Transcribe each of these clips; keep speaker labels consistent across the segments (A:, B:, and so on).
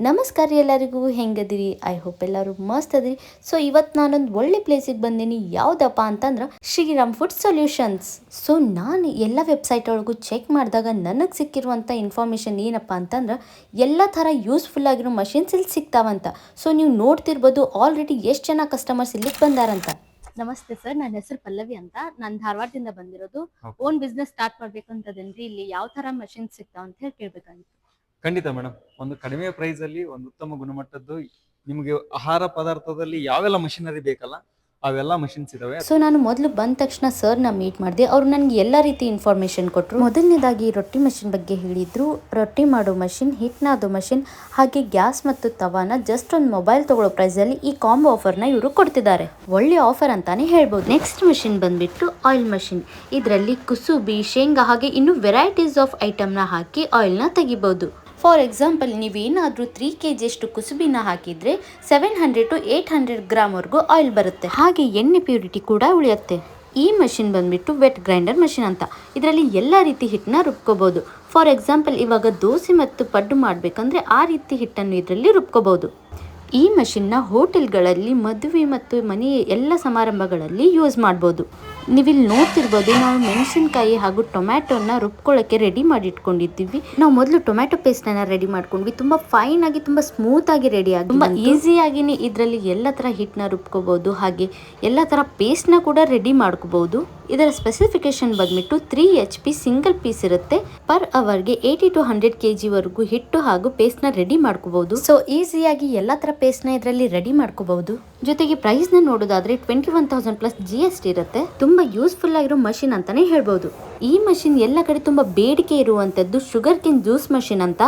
A: ನಮಸ್ಕಾರ ಎಲ್ಲರಿಗೂ, ಹೆಂಗದಿರಿ? I hope ಎಲ್ಲರೂ ಮಸ್ತ್ ಅದಿರಿ. ಸೊ ಇವತ್ತು ನಾನೊಂದು ಒಳ್ಳೆ ಪ್ಲೇಸಿಗೆ ಬಂದೀನಿ. ಯಾವುದಪ್ಪ ಅಂತಂದ್ರೆ ಶ್ರೀರಾಮ್ ಫುಡ್ ಸೊಲ್ಯೂಷನ್ಸ್. ಸೊ ನಾನು ಎಲ್ಲ ವೆಬ್ಸೈಟ್ ಒಳಗೂ ಚೆಕ್ ಮಾಡಿದಾಗ ನನಗೆ ಸಿಕ್ಕಿರುವಂಥ ಇನ್ಫಾರ್ಮೇಷನ್ ಏನಪ್ಪ ಅಂತಂದ್ರೆ ಎಲ್ಲ ಥರ ಯೂಸ್ಫುಲ್ ಆಗಿರೋ ಮಷಿನ್ಸ್ ಇಲ್ಲಿ ಸಿಗ್ತಾವಂತ. ಸೊ ನೀವು ನೋಡ್ತಿರ್ಬೋದು ಆಲ್ರೆಡಿ ಎಷ್ಟು ಜನ ಕಸ್ಟಮರ್ಸ್ ಇಲ್ಲಿಗೆ ಬಂದಾರಂತ. ನಮಸ್ತೆ ಸರ್, ನನ್ನ ಹೆಸರು ಪಲ್ಲವಿ ಅಂತ. ನಾನು ಧಾರವಾಡದಿಂದ ಬಂದಿರೋದು. ಓನ್ ಬಿಸ್ನೆಸ್ ಸ್ಟಾರ್ಟ್ ಮಾಡ್ಬೇಕಂತದೇನ್ರಿ, ಇಲ್ಲಿ ಯಾವ ಥರ ಮಷಿನ್ಸ್ ಸಿಗ್ತಾವ ಅಂತ ಹೇಳಿ ಕೇಳ್ಬೇಕಂತ.
B: ಖಂಡಿತ ಮೇಡಮ್, ಒಂದು ಕಡಿಮೆ ಪ್ರೈಸ್ ಅಲ್ಲಿ ಒಂದು ಉತ್ತಮ ಗುಣಮಟ್ಟದ್ದು ನಿಮಗೆ ಆಹಾರ ಪದಾರ್ಥದಲ್ಲಿ ಯಾವೆಲ್ಲ ಮಷಿನರಿ ಬೇಕಲ್ಲ ಅವೆಲ್ಲ ಮಷಿನ್ಸ್ ಇದಾವೆ.
A: ಸೊ ನಾನು ಮೊದಲು ಬಂದ ತಕ್ಷಣ ಸರ್ನ ಮೀಟ್ ಮಾಡಿದೆ. ಅವರು ನನಗೆ ಎಲ್ಲ ರೀತಿ ಇನ್ಫಾರ್ಮೇಷನ್ ಕೊಟ್ಟರು. ಮೊದಲನೇದಾಗಿ ರೊಟ್ಟಿ ಮಷಿನ್ ಬಗ್ಗೆ ಹೇಳಿದ್ರು. ರೊಟ್ಟಿ ಮಾಡೋ ಮಷಿನ್, ಹಿಟ್ನಾದೋ ಮಷಿನ್, ಹಾಗೆ ಗ್ಯಾಸ್ ಮತ್ತು ತವಾನ ಜಸ್ಟ್ ಒಂದು ಮೊಬೈಲ್ ತಗೊಳ್ಳೋ ಪ್ರೈಸಲ್ಲಿ ಈ ಕಾಂಬೋ ಆಫರ್ನ ಇವರು ಕೊಡ್ತಿದ್ದಾರೆ. ಒಳ್ಳೆ ಆಫರ್ ಅಂತಾನೆ ಹೇಳ್ಬೋದು. ನೆಕ್ಸ್ಟ್ ಮಷಿನ್ ಬಂದ್ಬಿಟ್ಟು ಆಯಿಲ್ ಮಷಿನ್. ಇದರಲ್ಲಿ ಕುಸುಬಿ, ಶೇಂಗಾ ಹಾಗೆ ಇನ್ನೂ ವೆರೈಟೀಸ್ ಆಫ್ ಐಟಮ್ನ ಹಾಕಿ ಆಯಿಲ್ನ ತೆಗಿಬಹುದು. ಫಾರ್ ಎಕ್ಸಾಂಪಲ್, ನೀವೇನಾದರೂ 3 kg ಅಷ್ಟು ಕುಸುಬಿನ ಹಾಕಿದರೆ 700 to 800 ಗ್ರಾಮ್ವರೆಗೂ ಆಯಿಲ್ ಬರುತ್ತೆ. ಹಾಗೆ ಎಣ್ಣೆ ಪ್ಯೂರಿಟಿ ಕೂಡ ಉಳಿಯುತ್ತೆ. ಈ ಮಷಿನ್ ಬಂದ್ಬಿಟ್ಟು ವೆಟ್ ಗ್ರೈಂಡರ್ ಮಷಿನ್ ಅಂತ. ಇದರಲ್ಲಿ ಎಲ್ಲ ರೀತಿ ಹಿಟ್ಟನ್ನ ರುಬ್ಕೋಬಹುದು. ಫಾರ್ ಎಕ್ಸಾಂಪಲ್, ಇವಾಗ ದೋಸೆ ಮತ್ತು ಪಡ್ಡು ಮಾಡಬೇಕಂದ್ರೆ ಆ ರೀತಿ ಹಿಟ್ಟನ್ನು ಇದರಲ್ಲಿ ರುಬ್ಕೋಬಹುದು. ಈ ಮಷಿನ್ನ ಹೋಟೆಲ್ಗಳಲ್ಲಿ, ಮದುವೆ ಮತ್ತು ಮನೆಯ ಎಲ್ಲ ಸಮಾರಂಭಗಳಲ್ಲಿ ಯೂಸ್ ಮಾಡ್ಬೋದು. ನೀವಿಲ್ಲಿ ನೋಡ್ತಿರ್ಬೋದು, ನಾವು ಮೆಣಸಿನಕಾಯಿ ಹಾಗೂ ಟೊಮ್ಯಾಟೋನ ರುಬ್ಕೊಳ್ಳೋಕ್ಕೆ ರೆಡಿ ಮಾಡಿ ಇಟ್ಕೊಂಡಿದ್ದೀವಿ. ನಾವು ಮೊದಲು ಟೊಮ್ಯಾಟೊ ಪೇಸ್ಟನ್ನು ರೆಡಿ ಮಾಡ್ಕೊಂಡ್ವಿ. ತುಂಬ ಫೈನ್ ಆಗಿ, ತುಂಬ ಸ್ಮೂತ್ ಆಗಿ ರೆಡಿ ಆಗಿ, ತುಂಬ ಈಸಿಯಾಗಿನೇ ಇದರಲ್ಲಿ ಎಲ್ಲ ಥರ ಹಿಟ್ಟನ್ನ ರುಬ್ಕೋಬಹುದು. ಹಾಗೆ ಎಲ್ಲ ಥರ ಪೇಸ್ಟ್ನ ಕೂಡ ರೆಡಿ ಮಾಡ್ಕೋಬಹುದು. ಇದರ ಸ್ಪೆಸಿಫಿಕೇಶನ್ ಬಂದ್ಬಿಟ್ಟು 3 HP ಸಿಂಗಲ್ ಪೀಸ್ ಇರುತ್ತೆ. ಪರ್ ಅವರ್ಗೆ 80 to 100 kg ವರೆಗೂ ಹಿಟ್ಟು ಹಾಗೂ ಪೇಸ್ಟ್ನ ರೆಡಿ ಮಾಡ್ಕೋಬಹುದು. ಸೊ ಈಸಿಯಾಗಿ ಎಲ್ಲ ಥರ ಪೇಸ್ಟ್ನ ಇದರಲ್ಲಿ ರೆಡಿ ಮಾಡ್ಕೋಬಹುದು. ಜೊತೆಗೆ ಪ್ರೈಸ್ನ ನೋಡೋದಾದ್ರೆ 21,000 ಪ್ಲಸ್ GST ಇರುತ್ತೆ. ತುಂಬಾ ಯೂಸ್ಫುಲ್ ಆಗಿರೋ ಮಷಿನ್ ಅಂತಾನೆ ಹೇಳ್ಬೋದು. ಈ ಮಷಿನ್ ಎಲ್ಲ ಕಡೆ ತುಂಬಾ ಬೇಡಿಕೆ ಇರುವಂತದ್ದು ಶುಗರ್ ಕೇನ್ ಜ್ಯೂಸ್ ಮಷಿನ್ ಅಂತ.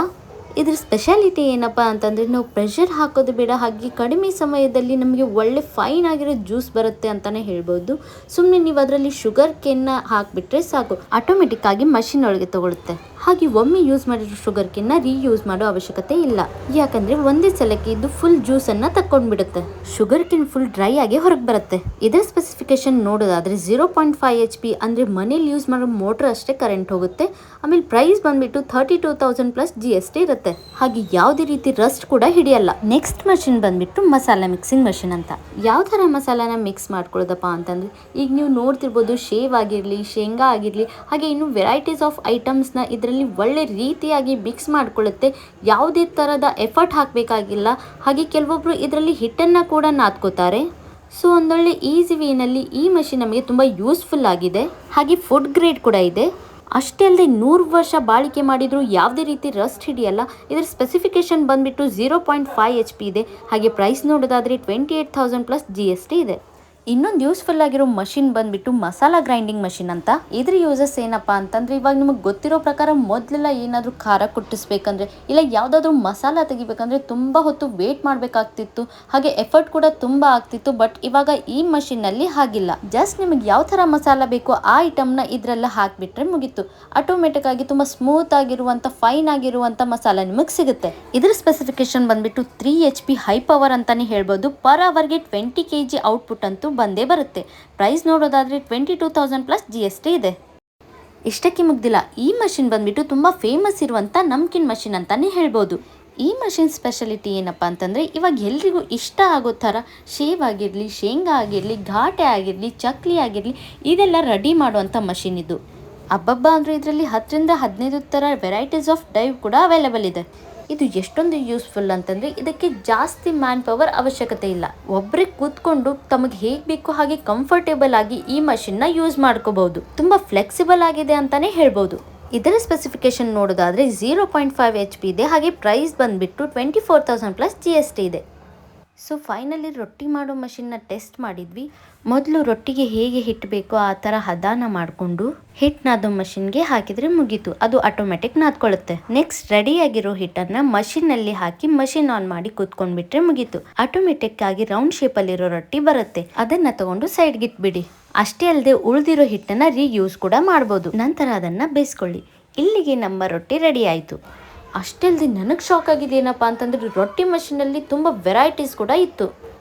A: ಇದ್ರ ಸ್ಪೆಷಾಲಿಟಿ ಏನಪ್ಪಾ ಅಂತಂದ್ರೆ, ನಾವು ಪ್ರೆಷರ್ ಹಾಕೋದು ಬೇಡ, ಹಾಗೆ ಕಡಿಮೆ ಸಮಯದಲ್ಲಿ ನಮಗೆ ಒಳ್ಳೆ ಫೈನ್ ಆಗಿರೋ ಜ್ಯೂಸ್ ಬರುತ್ತೆ ಅಂತಾನೆ ಹೇಳ್ಬೋದು. ಸುಮ್ಮನೆ ನೀವು ಅದರಲ್ಲಿ ಶುಗರ್ ಕೇನ್ನ ಹಾಕ್ಬಿಟ್ರೆ ಸಾಕು, ಆಟೋಮೆಟಿಕ್ ಆಗಿ ಮಷಿನ್ ಒಳಗೆ ತಗೊಳುತ್ತೆ. ಹಾಗೆ ಒಮ್ಮೆ ಯೂಸ್ ಮಾಡಿರೋ ಶುಗರ್ ಕೇನ್ನ ರೀಯೂಸ್ ಮಾಡೋ ಅವಶ್ಯಕತೆ ಇಲ್ಲ. ಯಾಕಂದ್ರೆ ಒಂದೇ ಸಲಕ್ಕೆ ಇದು ಫುಲ್ ಜ್ಯೂಸ್ ಅನ್ನ ತಕೊಂಡ್ಬಿಡುತ್ತೆ. ಶುಗರ್ ಕೇನ್ ಫುಲ್ ಡ್ರೈ ಆಗಿ ಹೊರಗೆ ಬರುತ್ತೆ. ಇದರ ಸ್ಪೆಸಿಫಿಕೇಶನ್ ನೋಡೋದಾದ್ರೆ 0.5 HP ಅಂದ್ರೆ ಮನೇಲಿ ಯೂಸ್ ಮಾಡೋ ಮೋಟರ್ ಅಷ್ಟೇ ಕರೆಂಟ್ ಹೋಗುತ್ತೆ. ಆಮೇಲೆ ಪ್ರೈಸ್ ಬಂದ್ಬಿಟ್ಟು 32,000 ಪ್ಲಸ್ GST ಇರುತ್ತೆ. ಹಾಗೆ ಯಾವುದೇ ರೀತಿ ರಸ್ಟ್ ಕೂಡ ಹಿಡಿಯಲ್ಲ. ನೆಕ್ಸ್ಟ್ ಮಷಿನ್ ಬಂದ್ಬಿಟ್ಟು ಮಸಾಲಾ ಮಿಕ್ಸಿಂಗ್ ಮಷಿನ್ ಅಂತ. ಯಾವ ತರ ಮಸಾಲಾನ ಮಿಕ್ಸ್ ಮಾಡ್ಕೊಳ್ಳೋದಪ್ಪ ಅಂತಂದ್ರೆ, ಈಗ ನೀವು ನೋಡ್ತಿರ್ಬೋದು, ಶೇವ್ ಆಗಿರ್ಲಿ, ಶೇಂಗಾ ಆಗಿರ್ಲಿ, ಹಾಗೆ ಇನ್ನು ವೆರೈಟೀಸ್ ಆಫ್ ಐಟಮ್ಸ್ ನ ಇದರಲ್ಲಿ ಒಳ್ಳೆ ರೀತಿಯಾಗಿ ಮಿಕ್ಸ್ ಮಾಡ್ಕೊಳ್ಳುತ್ತೆ. ಯಾವುದೇ ತರದ ಎಫರ್ಟ್ ಹಾಕಬೇಕಾಗಿಲ್ಲ. ಹಾಗೆ ಕೆಲವೊಬ್ರು ಇದರಲ್ಲಿ ಹಿಟ್ಟನ್ನ ಕೂಡ ನಾದ್ಕೋತಾರೆ. ಸೊ ಒಂದೊಳ್ಳೆ ಈಸಿ ವೇನಲ್ಲಿ ಈ ಮಷಿನ್ ನಮಗೆ ತುಂಬಾ ಯೂಸ್ಫುಲ್ ಆಗಿದೆ. ಹಾಗೆ ಫುಡ್ ಗ್ರೇಡ್ ಕೂಡ ಇದೆ. ಅಷ್ಟೇ ಅಲ್ಲದೆ 100 ವರ್ಷ ಬಾಳಿಕೆ ಮಾಡಿದ್ರು ಯಾವುದೇ ರೀತಿ ರಸ್ಟ್ ಹಿಡಿಯಲ್ಲ. ಇದರ ಸ್ಪೆಸಿಫಿಕೇಶನ್ ಬಂದ್ಬಿಟ್ಟು 0.5 HP ಇದೆ. ಹಾಗೆ ಪ್ರೈಸ್ ನೋಡೋದಾದ್ರೆ 28,000 ಪ್ಲಸ್ GST ಇದೆ. ಇನ್ನೊಂದು ಯೂಸ್ಫುಲ್ ಆಗಿರೋ ಮಷಿನ್ ಬಂದ್ಬಿಟ್ಟು ಮಸಾಲಾ ಗ್ರೈಂಡಿಂಗ್ ಮಷಿನ್ ಅಂತ. ಇದ್ರ ಯೂಸಸ್ ಏನಪ್ಪಾ ಅಂತಂದ್ರೆ, ಇವಾಗ ನಿಮಗೆ ಗೊತ್ತಿರೋ ಪ್ರಕಾರ ಮೊದಲೆಲ್ಲ ಏನಾದರೂ ಖಾರ ಕುಟ್ಟಿಸ್ಬೇಕಂದ್ರೆ ಇಲ್ಲ ಯಾವುದಾದ್ರೂ ಮಸಾಲ ತೆಗಿಬೇಕಂದ್ರೆ ತುಂಬ ಹೊತ್ತು ವೇಟ್ ಮಾಡಬೇಕಾಗ್ತಿತ್ತು. ಹಾಗೆ ಎಫರ್ಟ್ ಕೂಡ ತುಂಬ ಆಗ್ತಿತ್ತು. ಬಟ್ ಇವಾಗ ಈ ಮಷಿನ್ನಲ್ಲಿ ಹಾಗಿಲ್ಲ. ಜಸ್ಟ್ ನಿಮಗೆ ಯಾವ ಥರ ಮಸಾಲ ಬೇಕೋ ಆ ಐಟಮ್ನ ಇದರೆಲ್ಲ ಹಾಕಿಬಿಟ್ರೆ ಮುಗೀತು. ಆಟೋಮೆಟಿಕ್ ಆಗಿ ತುಂಬ ಸ್ಮೂತ್ ಆಗಿರುವಂಥ, ಫೈನ್ ಆಗಿರುವಂಥ ಮಸಾಲ ನಿಮಗೆ ಸಿಗುತ್ತೆ. ಇದರ ಸ್ಪೆಸಿಫಿಕೇಶನ್ ಬಂದ್ಬಿಟ್ಟು 3 HP ಹೈ ಪವರ್ ಅಂತಾನೆ ಹೇಳ್ಬೋದು. ಪರ್ ಅವರ್ಗೆ 20 kg ಔಟ್ಪುಟ್ ಅಂತೂ ಬಂದೇ ಬರುತ್ತೆ. ಪ್ರೈಸ್ ನೋಡೋದಾದ್ರೆ 22,000 ಪ್ಲಸ್ GST ಇದೆ. ಇಷ್ಟಕ್ಕೆ ಮುಗ್ದಿಲ್ಲ. ಈ ಮಷಿನ್ ಬಂದ್ಬಿಟ್ಟು ತುಂಬಾ ಫೇಮಸ್ ಇರುವಂತ ನಮ್ಕಿನ್ ಮಷಿನ್ ಅಂತಾನೆ ಹೇಳ್ಬೋದು. ಈ ಮಷಿನ್ ಸ್ಪೆಷಾಲಿಟಿ ಏನಪ್ಪಾ ಅಂತಂದ್ರೆ, ಇವಾಗ ಎಲ್ರಿಗೂ ಇಷ್ಟ ಆಗೋ ಥರ ಶೇವ್ ಆಗಿರಲಿ, ಶೇಂಗಾ ಆಗಿರಲಿ, ಘಾಟೆ ಆಗಿರಲಿ, ಚಕ್ಲಿ ಆಗಿರಲಿ, ಇದೆಲ್ಲ ರೆಡಿ ಮಾಡುವಂಥ ಮಷಿನ್ ಇದು. ಅಬ್ಬಬ್ಬ ಅಂದರೆ ಇದರಲ್ಲಿ 10 ರಿಂದ 15 ಥರ ವೆರೈಟೀಸ್ ಆಫ್ ಡೈ ಕೂಡ ಅವೈಲೇಬಲ್ ಇದೆ. ಇದು ಎಷ್ಟೊಂದು ಯೂಸ್ಫುಲ್ ಅಂತಂದರೆ, ಇದಕ್ಕೆ ಜಾಸ್ತಿ ಮ್ಯಾನ್ ಪವರ್ ಅವಶ್ಯಕತೆ ಇಲ್ಲ. ಒಬ್ಬರೇ ಕೂತ್ಕೊಂಡು ತಮಗೆ ಹೇಗೆ ಬೇಕು ಹಾಗೆ ಕಂಫರ್ಟೇಬಲ್ ಆಗಿ ಈ ಮಷಿನ್ನ ಯೂಸ್ ಮಾಡ್ಕೋಬಹುದು. ತುಂಬ ಫ್ಲೆಕ್ಸಿಬಲ್ ಆಗಿದೆ ಅಂತಾನೆ ಹೇಳ್ಬೋದು. ಇದರ ಸ್ಪೆಸಿಫಿಕೇಶನ್ ನೋಡೋದಾದ್ರೆ 0.5 HP ಇದೆ. ಹಾಗೆ ಪ್ರೈಸ್ ಬಂದ್ಬಿಟ್ಟು 24,000 ಪ್ಲಸ್ GST ಇದೆ. ಸೊ ಫೈನಲಿ ರೊಟ್ಟಿ ಮಾಡೋ ಮಷಿನ್ನ ಟೆಸ್ಟ್ ಮಾಡಿದ್ವಿ. ಮೊದಲು ರೊಟ್ಟಿಗೆ ಹೇಗೆ ಹಿಟ್ಟು ಬೇಕೋ ಆ ಥರ ಹದಾನ ಮಾಡಿಕೊಂಡು ಹಿಟ್ಟು ನಾದೋ ಮಷಿನ್ಗೆ ಹಾಕಿದರೆ ಮುಗೀತು. ಅದು ಆಟೋಮೆಟಿಕ್ ನಾದ್ಕೊಳ್ಳುತ್ತೆ. ನೆಕ್ಸ್ಟ್ ರೆಡಿಯಾಗಿರೋ ಹಿಟ್ಟನ್ನು ಮಷಿನ್ನಲ್ಲಿ ಹಾಕಿ ಮಷಿನ್ ಆನ್ ಮಾಡಿ ಕೂತ್ಕೊಂಡ್ಬಿಟ್ರೆ ಮುಗೀತು. ಆಟೋಮೆಟಿಕ್ ಆಗಿ ರೌಂಡ್ ಶೇಪಲ್ಲಿರೋ ರೊಟ್ಟಿ ಬರುತ್ತೆ. ಅದನ್ನು ತಗೊಂಡು ಸೈಡ್ಗೆ ಇಟ್ಬಿಡಿ. ಅಷ್ಟೇ ಅಲ್ಲದೆ ಉಳಿದಿರೋ ಹಿಟ್ಟನ್ನು ರೀಯೂಸ್ ಕೂಡ ಮಾಡ್ಬೋದು. ನಂತರ ಅದನ್ನು ಬೇಯಿಸ್ಕೊಳ್ಳಿ. ಇಲ್ಲಿಗೆ ನಮ್ಮ ರೊಟ್ಟಿ ರೆಡಿ ಆಯಿತು. ಅಷ್ಟೇ ಅಲ್ಲದೆ ನನಗೆ ಶಾಕ್ ಆಗಿದೆ ಏನಪ್ಪ ಅಂತಂದರೆ, ರೊಟ್ಟಿ ಮಷಿನಲ್ಲಿ ತುಂಬ ವೆರೈಟೀಸ್ ಕೂಡ ಇತ್ತು.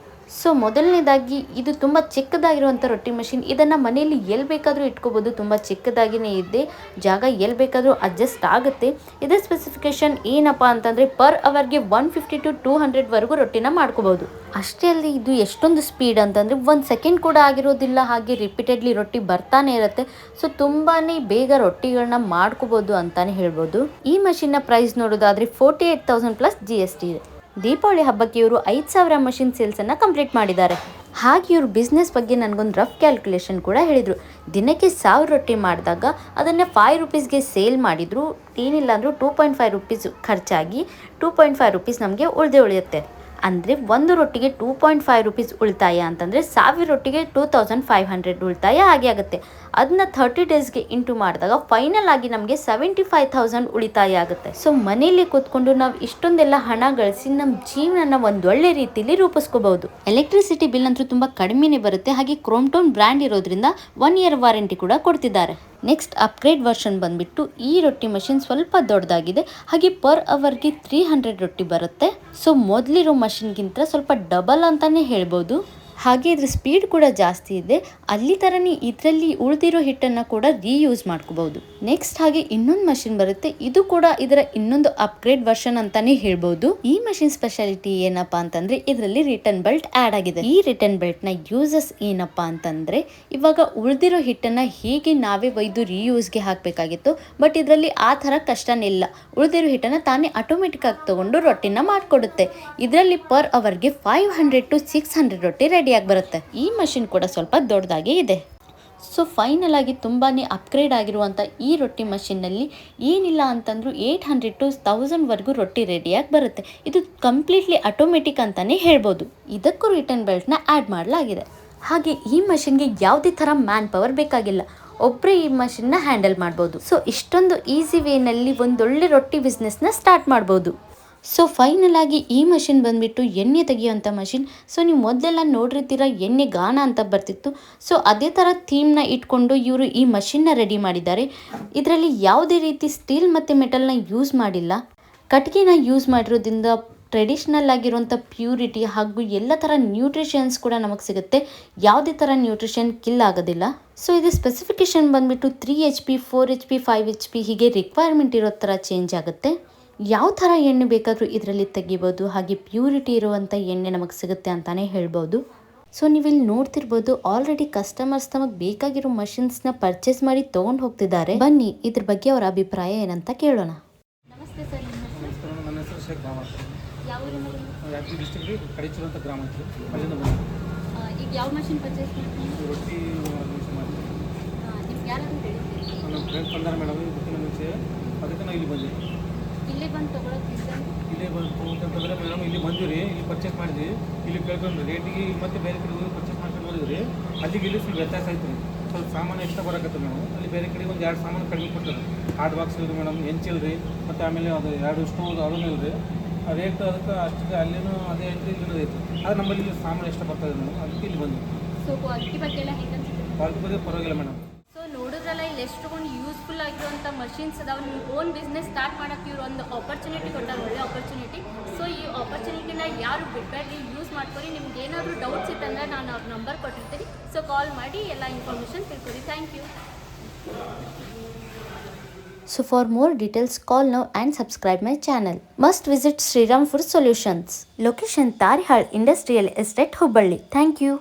A: ಸೊ ಮೊದಲನೇದಾಗಿ ಇದು ತುಂಬ ಚಿಕ್ಕದಾಗಿರುವಂಥ ರೊಟ್ಟಿ ಮಷಿನ್. ಇದನ್ನು ಮನೆಯಲ್ಲಿ ಎಲ್ಲಿ ಬೇಕಾದರೂ ಇಟ್ಕೋಬೋದು. ತುಂಬ ಚಿಕ್ಕದಾಗಿಯೇ ಇದೆ, ಜಾಗ ಎಲ್ಲಿ ಬೇಕಾದರೂ ಅಡ್ಜಸ್ಟ್ ಆಗುತ್ತೆ. ಇದರ ಸ್ಪೆಸಿಫಿಕೇಶನ್ ಏನಪ್ಪ ಅಂತಂದರೆ ಪರ್ ಅವರ್ಗೆ 150 to 200ವರೆಗೂ ರೊಟ್ಟಿನ ಮಾಡ್ಕೋಬೋದು. ಅಷ್ಟೇ ಅಲ್ಲದೆ ಇದು ಎಷ್ಟೊಂದು ಸ್ಪೀಡ್ ಅಂತಂದರೆ 1 ಸೆಕೆಂಡ್ ಕೂಡ ಆಗಿರೋದಿಲ್ಲ, ಹಾಗೆ ರಿಪೀಟೆಡ್ಲಿ ರೊಟ್ಟಿ ಬರ್ತಾನೆ ಇರುತ್ತೆ. ಸೊ ತುಂಬಾ ಬೇಗ ರೊಟ್ಟಿಗಳನ್ನ ಮಾಡ್ಕೋಬೋದು ಅಂತಲೇ ಹೇಳ್ಬೋದು. ಈ ಮಷಿನ್ನ ಪ್ರೈಸ್ ನೋಡೋದಾದರೆ 48,000 ಪ್ಲಸ್ GST ಇದೆ. ದೀಪಾವಳಿ ಹಬ್ಬಕ್ಕೆ ಇವರು 5,000 ಮಷಿನ್ ಸೇಲ್ಸನ್ನು ಕಂಪ್ಲೀಟ್ ಮಾಡಿದ್ದಾರೆ. ಹಾಗೆ ಇವರು ಬಿಸ್ನೆಸ್ ಬಗ್ಗೆ ನನಗೊಂದು ರಫ್ ಕ್ಯಾಲ್ಕುಲೇಷನ್ ಕೂಡ ಹೇಳಿದರು. ದಿನಕ್ಕೆ 1000 ರೊಟ್ಟಿ ಮಾಡಿದಾಗ ಅದನ್ನು 5 ರುಪೀಸ್ಗೆ ಸೇಲ್ ಮಾಡಿದ್ರು, ಏನಿಲ್ಲ ಅಂದರೂ 2.5 ರುಪೀಸ್ ಖರ್ಚಾಗಿ 2.5 ರುಪೀಸ್ ನಮಗೆ ಉಳಿಯುತ್ತೆ. ಅಂದರೆ ಒಂದು ರೊಟ್ಟಿಗೆ 2.5 ರುಪೀಸ್ ಉಳಿತಾಯ ಅಂತಂದರೆ 1000 ರೊಟ್ಟಿಗೆ 2500 ಉಳಿತಾಯ ಹಾಗೆ ಆಗುತ್ತೆ. ಅದನ್ನ 30 ಡೇಸ್ಗೆ ಇಂಟು ಮಾಡಿದಾಗ ಫೈನಲ್ ಆಗಿ ನಮಗೆ 75,000 ಉಳಿತಾಯ ಆಗುತ್ತೆ. ಸೊ ಮನೇಲಿ ಕೂತ್ಕೊಂಡು ನಾವು ಇಷ್ಟೊಂದೆಲ್ಲ ಹಣ ಗಳಿಸಿ ನಮ್ಮ ಜೀವನನ ಒಂದೊಳ್ಳೆ ರೀತಿಯಲ್ಲಿ ರೂಪಿಸ್ಕೋಬಹುದು. ಎಲೆಕ್ಟ್ರಿಸಿಟಿ ಬಿಲ್ ಅಂತೂ ತುಂಬ ಕಡಿಮೆನೇ ಬರುತ್ತೆ. ಹಾಗೆ ಕ್ರೋಮ್ಟೋನ್ ಬ್ರ್ಯಾಂಡ್ ಇರೋದ್ರಿಂದ 1 ಇಯರ್ ವಾರಂಟಿ ಕೂಡ ಕೊಡ್ತಿದ್ದಾರೆ. ನೆಕ್ಸ್ಟ್ ಅಪ್ಗ್ರೇಡ್ ವರ್ಷನ್ ಬಂದ್ಬಿಟ್ಟು ಈ ರೊಟ್ಟಿ ಮಷಿನ್ ಸ್ವಲ್ಪ ದೊಡ್ಡದಾಗಿದೆ. ಹಾಗೆ ಪರ್ ಅವರ್ಗೆ 300 ರೊಟ್ಟಿ ಬರುತ್ತೆ. ಸೊ ಮೊದಲಿರೋ ಮಷಿನ್ಗಿಂತ ಸ್ವಲ್ಪ ಡಬಲ್ ಅಂತಾನೆ ಹೇಳ್ಬೋದು. ಹಾಗೆ ಇದ್ರ ಸ್ಪೀಡ್ ಕೂಡ ಜಾಸ್ತಿ ಇದೆ. ಅಲ್ಲಿ ಥರನೇ ಇದರಲ್ಲಿ ಉಳಿದಿರೋ ಹಿಟ್ಟನ್ನು ಕೂಡ ರೀಯೂಸ್ ಮಾಡ್ಕೋಬಹುದು. ನೆಕ್ಸ್ಟ್ ಹಾಗೆ ಇನ್ನೊಂದು ಮಷಿನ್ ಬರುತ್ತೆ, ಇದು ಕೂಡ ಇದರ ಇನ್ನೊಂದು ಅಪ್ಗ್ರೇಡ್ ವರ್ಷನ್ ಅಂತಾನೆ ಹೇಳ್ಬೋದು. ಈ ಮಷಿನ್ ಸ್ಪೆಷಾಲಿಟಿ ಏನಪ್ಪಾ ಅಂತಂದ್ರೆ ಇದರಲ್ಲಿ ರಿಟರ್ನ್ ಬೆಲ್ಟ್ ಆಡ್ ಆಗಿದೆ. ಈ ರಿಟರ್ನ್ ಬೆಲ್ಟ್ ನ ಯೂಸಸ್ ಏನಪ್ಪಾ ಅಂತಂದ್ರೆ ಇವಾಗ ಉಳಿದಿರೋ ಹಿಟ್ಟನ್ನ ಹೇಗೆ ನಾವೇ ಒಯ್ದು ರೀಯೂಸ್ಗೆ ಹಾಕಬೇಕಾಗಿತ್ತು, ಬಟ್ ಇದರಲ್ಲಿ ಆ ಥರ ಕಷ್ಟನೇ ಇಲ್ಲ. ಉಳಿದಿರೋ ಹಿಟ್ಟನ್ನ ತಾನೇ ಆಟೋಮೆಟಿಕ್ ಆಗಿ ತಗೊಂಡು ರೊಟ್ಟಿನ ಮಾಡಿಕೊಡುತ್ತೆ. ಇದರಲ್ಲಿ ಪರ್ ಅವರ್ಗೆ 500 to 600 ರೊಟ್ಟಿ ರೆಡಿ ಆಗಿ ಬರುತ್ತೆ. ಈ ಮಷಿನ್ ಕೂಡ ಸ್ವಲ್ಪ ದೊಡ್ಡದಾಗೇ ಇದೆ. ಸೊ ಫೈನಲ್ ಆಗಿ ತುಂಬಾ ಅಪ್ಗ್ರೇಡ್ ಆಗಿರುವಂಥ ಈ ರೊಟ್ಟಿ ಮಷಿನ್ನಲ್ಲಿ ಏನಿಲ್ಲ ಅಂತಂದ್ರೂ 800 to 1000ವರೆಗೂ ರೊಟ್ಟಿ ರೆಡಿಯಾಗಿ ಬರುತ್ತೆ. ಇದು ಕಂಪ್ಲೀಟ್ಲಿ ಆಟೋಮೆಟಿಕ್ ಅಂತಲೇ ಹೇಳ್ಬೋದು. ಇದಕ್ಕೂ ರಿಟರ್ನ್ ಬೆಲ್ಟ್ನ ಆ್ಯಡ್ ಮಾಡಲಾಗಿದೆ. ಹಾಗೆ ಈ ಮಷಿನ್ಗೆ ಯಾವುದೇ ಥರ ಮ್ಯಾನ್ ಪವರ್ ಬೇಕಾಗಿಲ್ಲ, ಒಬ್ಬರೇ ಈ ಮಷಿನ್ನ ಹ್ಯಾಂಡಲ್ ಮಾಡ್ಬೋದು. ಸೊ ಇಷ್ಟೊಂದು ಈಸಿ ವೇನಲ್ಲಿ ಒಂದೊಳ್ಳೆ ರೊಟ್ಟಿ ಬಿಸ್ನೆಸ್ನ ಸ್ಟಾರ್ಟ್ ಮಾಡ್ಬೋದು. ಸೊ ಫೈನಲ್ ಆಗಿ ಈ ಮಷಿನ್ ಬಂದ್ಬಿಟ್ಟು ಎಣ್ಣೆ ತೆಗೆಯುವಂಥ ಮಷಿನ್. ಸೊ ನೀವು ಮೊದಲೆಲ್ಲ ನೋಡಿರ್ತೀರ ಎಣ್ಣೆ ಗಾಣ ಅಂತ ಬರ್ತಿತ್ತು. ಸೊ ಅದೇ ಥರ ಥೀಮ್ನ ಇಟ್ಕೊಂಡು ಇವರು ಈ ಮಷಿನ್ನ ರೆಡಿ ಮಾಡಿದ್ದಾರೆ. ಇದರಲ್ಲಿ ಯಾವುದೇ ರೀತಿ ಸ್ಟೀಲ್ ಮತ್ತು ಮೆಟಲ್ನ ಯೂಸ್ ಮಾಡಿಲ್ಲ, ಕಟ್ಟಿಗೆನ ಯೂಸ್ ಮಾಡಿರೋದ್ರಿಂದ ಟ್ರೆಡಿಷ್ನಲ್ ಆಗಿರುವಂಥ ಪ್ಯೂರಿಟಿ ಹಾಗೂ ಎಲ್ಲ ಥರ ನ್ಯೂಟ್ರಿಷನ್ಸ್ ಕೂಡ ನಮಗೆ ಸಿಗುತ್ತೆ. ಯಾವುದೇ ಥರ ನ್ಯೂಟ್ರಿಷನ್ ಕಿಲ್ ಆಗೋದಿಲ್ಲ. ಸೊ ಇದು ಸ್ಪೆಸಿಫಿಕೇಶನ್ ಬಂದ್ಬಿಟ್ಟು 3 HP 4 HP 5 HP ಹೀಗೆ ರಿಕ್ವೈರ್ಮೆಂಟ್ ಇರೋ ಥರ ಚೇಂಜ್ ಆಗುತ್ತೆ. ಯಾವ ಥರ ಎಣ್ಣೆ ಬೇಕಾದರೂ ಇದರಲ್ಲಿ ತೆಗಿಬೋದು. ಹಾಗೆ ಪ್ಯೂರಿಟಿ ಇರುವಂಥ ಎಣ್ಣೆ ನಮಗೆ ಸಿಗುತ್ತೆ ಅಂತಲೇ ಹೇಳ್ಬೋದು. ಸೊ ನೀವಿಲ್ಲಿ ನೋಡ್ತಿರ್ಬೋದು ಆಲ್ರೆಡಿ ಕಸ್ಟಮರ್ಸ್ ನಮಗೆ ಬೇಕಾಗಿರೋ ಮಷಿನ್ಸ್ನ ಪರ್ಚೇಸ್ ಮಾಡಿ ತೊಗೊಂಡು ಹೋಗ್ತಿದ್ದಾರೆ. ಬನ್ನಿ ಇದ್ರ ಬಗ್ಗೆ ಅವರ ಅಭಿಪ್ರಾಯ ಏನಂತ ಕೇಳೋಣ. ನಮಸ್ತೆ ಸರ್.
C: ನನ್ನ ಹೆಸರು ಶೇಖ್ ಬಾಮ.
A: ಯಾವ
C: ಯಾದಗಿರಿ ಡಿಸ್ಟ್ರಿಕ್ಟ್ ಕಡಿಚಿರುವಂಥ ಗ್ರಾಮ ಇತ್ತು, ಅಲ್ಲಿಂದ
A: ಈಗ ಯಾವ ಮಷಿನ್ ಪರ್ಚೇಸ್ ಮಾಡ್ತೀವಿ?
C: ರೊಟ್ಟಿ ಮಾಡ್ತೀವಿ.
A: ನಿಮ್ಗೆ ಯಾರಾದರೂ ಹೇಳಿದ್ರಿ?
C: ನಮ್ಮ ಫ್ರೆಂಡ್ ತಂದಾರ ಮೇಡಮ್, ಗೊತ್ತಿನ ಮುಂಚೆ ಅದಕ್ಕೆ ನಾವು ಇಲ್ಲಿ ಬಂದ್ವಿ.
A: ಇಲ್ಲೇ ಬಂದು ತೊಗೊಳಕ್ಕೆ
C: ಇಲ್ಲೇ ಬಂದು ಮೇಡಮ್ ಇಲ್ಲಿ ಬಂದ್ವಿ ರೀ. ಇಲ್ಲಿ ಪರ್ಚೇಸ್ ಮಾಡಿದ್ವಿ. ಇಲ್ಲಿ ಕೇಳ್ಕೊಂಡು ರೇಟಿಗೆ ಮತ್ತೆ ಬೇರೆ ಕಡೆ ಹೋಗಿ ಪರ್ಚೇಸ್ ಮಾಡ್ಕೊಂಡು ನೋಡಿದ್ರಿ, ಅಲ್ಲಿಗೆ ಇಲ್ಲಿ ಸ್ವಲ್ಪ ವ್ಯತ್ಯಾಸ ಆಯ್ತು ರೀ. ಸ್ವಲ್ಪ ಸಾಮಾನು ಎಕ್ಸ್ಟ್ರಾ ಬರಕತ್ತೆ ಮೇಡಮ್. ಅಲ್ಲಿ ಬೇರೆ ಕಡೆಗೆ ಒಂದು 2 ಸಾಮಾನು ಕಡಿಮೆ ಕೊಡ್ತಾರೆ. ಹಾಟ್ ಬಾಕ್ಸ್ ಇಲ್ರಿ ಮೇಡಮ್, ಹೆಂಚಿಲ್ ರೀ, ಮತ್ತು ಆಮೇಲೆ ಅದು 2 ಸ್ಟೋವ್ ಅದೂ ಇಲ್ರಿ. ರೇಟ್ ಅದಕ್ಕೆ ಅಷ್ಟು ಅಲ್ಲಿನೂ ಅದೇ ಐತ್ರಿ, ಇಲ್ಲಿನೂ ಐತೆ. ಆದರೆ ನಮ್ಮಲ್ಲಿ ಇಲ್ಲಿ ಸಾಮಾನು ಎಷ್ಟು ಬರ್ತದೆ ಮೇಡಮ್, ಅದಕ್ಕೆ ಇಲ್ಲಿ ಬಂದು.
A: ಸೊ ಕ್ವಾಲಿಟಿ ಬಗ್ಗೆ ಎಲ್ಲ ಹೆಂಗೆ ಅನ್ಸುತ್ತೆ?
C: ಕ್ವಾಲಿಟಿ ಬಗ್ಗೆ ಪರವಾಗಿಲ್ಲ ಮೇಡಮ್.
A: ಸೊ ನೋಡಿದ್ರಲ್ಲ ಇಲ್ಲಿ ಎಷ್ಟೊಂದು ಯೂಸ್ಫುಲ್ ಆಗಿರುವಂಥ ಮಷಿನ್ಸ್ ಅದಾವೆ. ನಿಮ್ಮ ಓನ್ ಬಿಸ್ನೆಸ್ ಸ್ಟಾರ್ಟ್ ಮಾಡೋಕ್ಕೆ ಇವರು ಒಂದು ಆಪರ್ಚುನಿಟಿ ಕೊಟ್ಟಾರೆ, ಒಳ್ಳೆ ಆಪರ್ಚುನಿಟಿ. ಸೊ ಈ ಆಪರ್ಚುನಿಟಿನ ಯಾರು ಬಿಡಬೇಡ್ರಿ, ಯೂಸ್ ಮಾಡ್ಕೊರಿ. ನಿಮ್ಗೆ ಏನಾದರೂ ಡೌಟ್ಸ್ ಇತ್ತಂದರೆ ನಾನು ಅವ್ರ ನಂಬರ್ ಕೊಟ್ಟಿರ್ತೀನಿ. ಸೊ ಕಾಲ್ ಮಾಡಿ ಎಲ್ಲ ಇನ್ಫಾರ್ಮೇಷನ್ ತಿಳ್ಕೊರಿ. Thank you. So for more details, call now and subscribe my channel. Must visit Sriram Food Solutions. Location Tarihal Industrial Estate, Hubballi. Thank you.